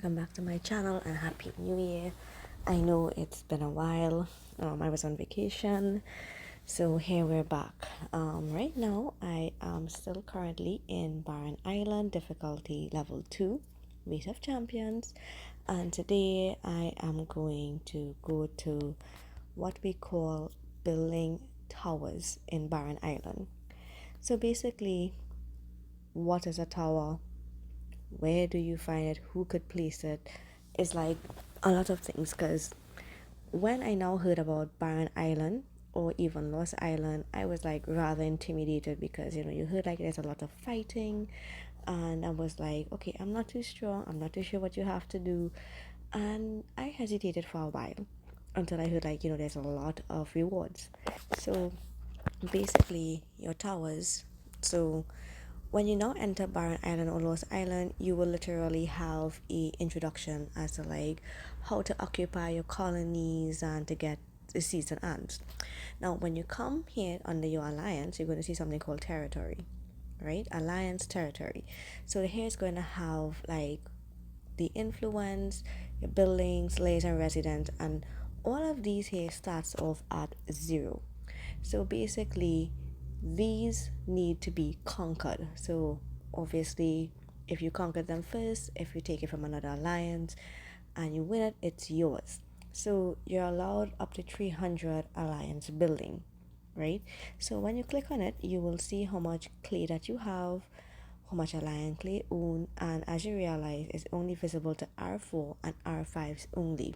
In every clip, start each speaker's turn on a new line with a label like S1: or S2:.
S1: welcome back to my channel and Happy New Year. I know it's been a while. I was on vacation, so here we're back. Right now, I am still currently in Barren Island, difficulty level 2, Race of Champions, and today I am going to go to what we call building towers in Barren Island. So basically, what is a tower? Where do you find it? Who could place it? It's like a lot of things, because when I now heard about Barren Island or even Lost Island, I was like rather intimidated because you heard like there's a lot of fighting, and I was like, okay, I'm not too strong, I'm not too sure what you have to do, and I hesitated for a while until I heard like there's a lot of rewards. So basically, your towers. So when you now enter Barren Island or Lost Island, you will literally have a introduction as to like how to occupy your colonies and to get the seeds and ants. Now, when you come here under your alliance, you're going to see something called territory, right? Alliance territory. So here is going to have like the influence, your buildings, layers, and residents, and all of these here starts off at 0. So basically, these need to be conquered. So obviously, if you conquer them first, if you take it from another alliance and you win it, it's yours. So you're allowed up to 300 alliance building, right? So when you click on it, you will see how much clay that you have, how much alliance clay own, and as you realize, it's only visible to R4 and R5s only.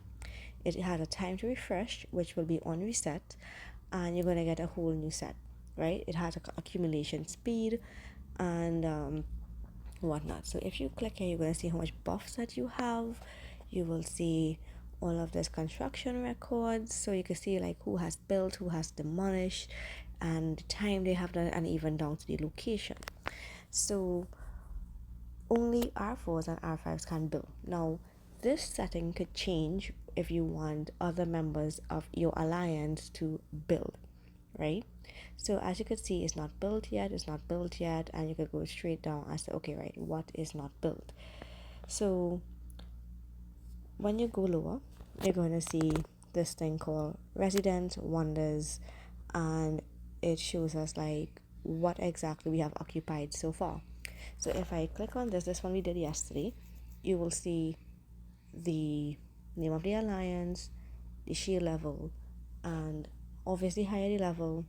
S1: It has a time to refresh, which will be on reset, and you're going to get a whole new set, right? It has accumulation speed and whatnot. So if you click here, you're going to see how much buffs that you have. You will see all of this construction records, so you can see like who has built, who has demolished, and the time they have done, and even down to the location. So only R4s and R5s can build. Now, this setting could change if you want other members of your alliance to build, right? So as you can see, it's not built yet, and you could go straight down and say, okay, right, what is not built? So when you go lower, you're going to see this thing called Residence Wonders, and it shows us like what exactly we have occupied so far. So if I click on this one we did yesterday, you will see the name of the alliance, the shield level, and obviously higher the level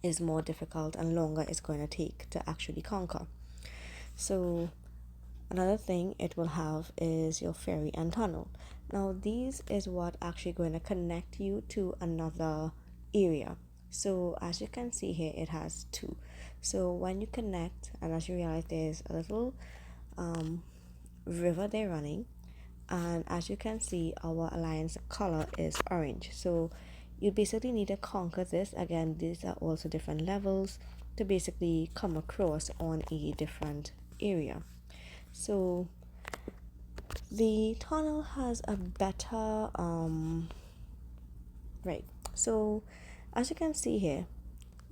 S1: is more difficult and longer it's going to take to actually conquer. So another thing it will have is your ferry and tunnel. Now these is what actually going to connect you to another area. So as you can see here, it has 2. So when you connect, and as you realize, there's a little river there running, and as you can see, our alliance color is orange. So you basically need to conquer this. Again, these are also different levels to basically come across on a different area. So the tunnel has a better right. So as you can see here,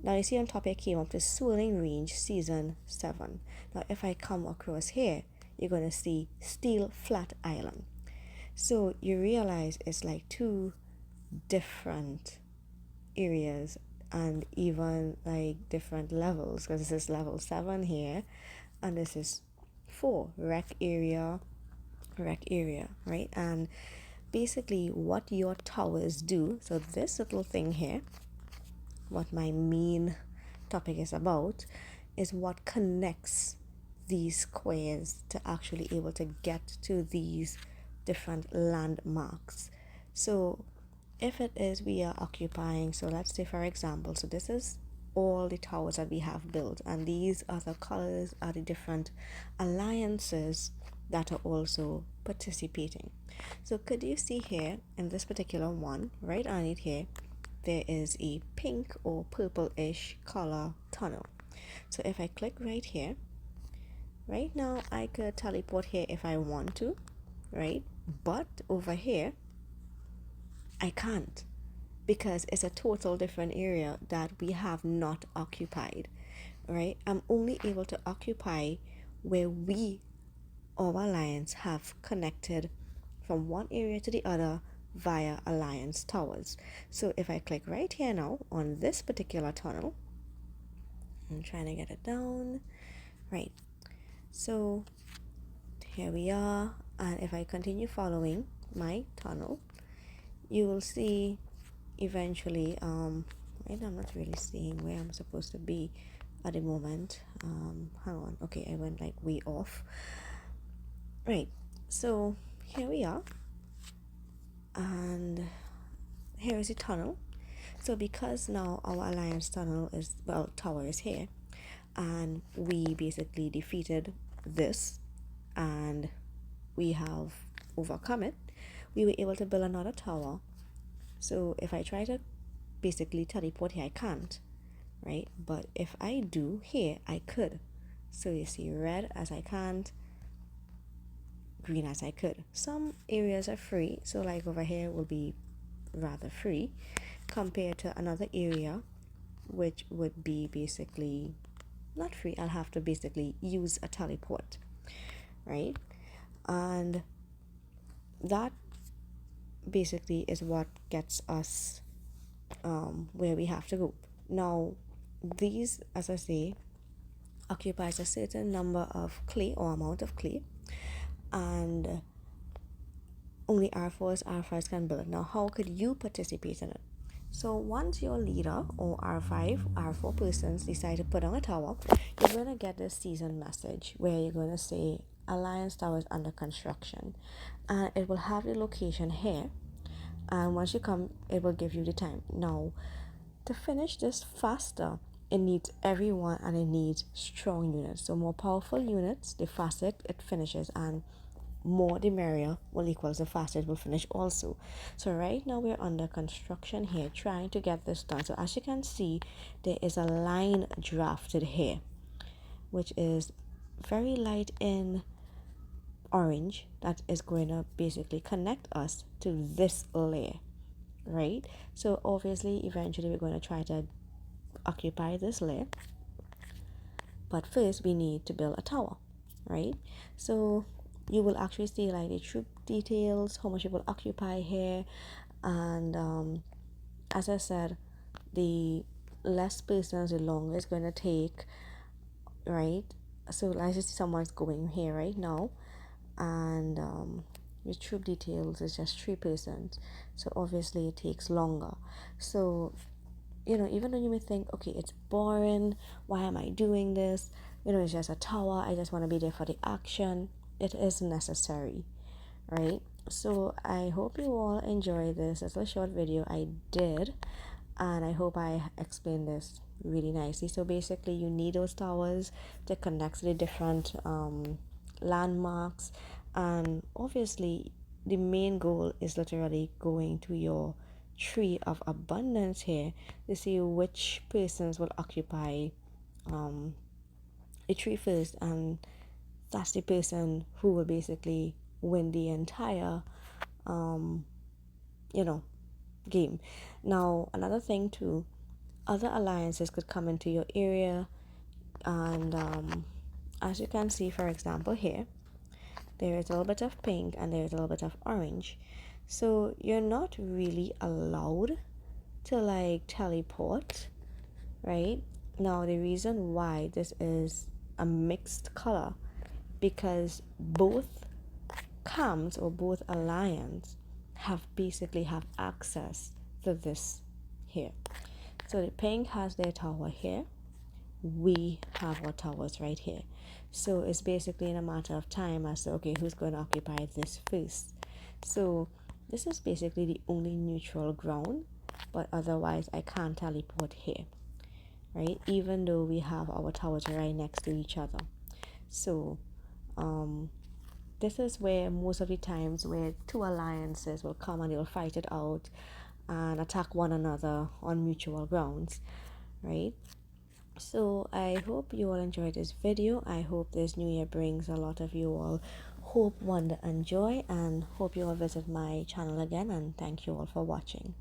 S1: now you see on top it came up to Swirling Range Season 7. Now if I come across here, you're going to see Steel Flat Island. So you realize it's like 2 different areas and even like different levels, because this is level 7 here and this is 4 wreck area, right? And basically what your towers do, so this little thing here, what my main topic is about, is what connects these squares to actually able to get to these different landmarks. So if it is we are occupying, so let's say for example, so this is all the towers that we have built, and these other colors are the different alliances that are also participating. So could you see here in this particular one, right on it here, there is a pink or purple-ish color tunnel. So if I click right here, right now I could teleport here if I want to, right? But over here I can't, because it's a total different area that we have not occupied, right? I'm only able to occupy where we our alliance have connected from one area to the other via alliance towers. So if I click right here now on this particular tunnel, I'm trying to get it down, right? So here we are, and if I continue following my tunnel, you will see eventually, right, I'm not really seeing where I'm supposed to be at the moment. Hang on, okay, I went like way off, right? So here we are, and here is the tunnel. So because now our alliance tunnel is, well, tower is here, and we basically defeated this and we have overcome it, we were able to build another tower. So if I try to basically teleport here, I can't, right? But if I do here, I could. So you see red as I can't, green as I could. Some areas are free, so like over here will be rather free compared to another area which would be basically not free. I'll have to basically use a teleport, right? And that basically is what gets us where we have to go. Now these, as I say, occupies a certain number of clay or amount of clay, and only R4s can build. Now how could you participate in it? So once your leader or R4 persons decide to put on a tower, you're going to get this season message where you're going to say Alliance Tower is under construction, and it will have the location here, and once you come it will give you the time. Now to finish this faster, it needs everyone, and it needs strong units. So more powerful units, the faster it finishes, and more the merrier will equals the faster it will finish also. So right now we're under construction here, trying to get this done. So as you can see, there is a line drafted here which is very light in orange, that is going to basically connect us to this layer, right? So obviously eventually we're going to try to occupy this layer, but first we need to build a tower, right? So you will actually see like the troop details, how much it will occupy here, and as I said, the less persons the longer it's going to take, right? So let's just see someone's going here right now, and your troop details is just 3 persons, so obviously it takes longer. So even though you may think, okay, it's boring, why am I doing this, it's just a tower, I just want to be there for the action, it is necessary, right? So I hope you all enjoy this. It's a short video I did, and I hope I explained this really nicely. So basically you need those towers to connect to the different landmarks, and obviously the main goal is literally going to your tree of abundance here to see which persons will occupy the tree first, and that's the person who will basically win the entire game. Now another thing too, other alliances could come into your area, and as you can see, for example, here there is a little bit of pink and there is a little bit of orange, so you're not really allowed to like teleport, right? Now the reason why this is a mixed color, because both camps or both alliance have access to this here. So the pink has their tower here, we have our towers right here. So it's basically in a matter of time as to, okay, who's going to occupy this first. So this is basically the only neutral ground, but otherwise I can't teleport here, right? Even though we have our towers right next to each other. So this is where most of the times where 2 alliances will come and they'll fight it out and attack one another on mutual grounds, right? So I hope you all enjoyed this video. I hope this new year brings a lot of you all hope, wonder, and joy, and hope you all visit my channel again, and thank you all for watching.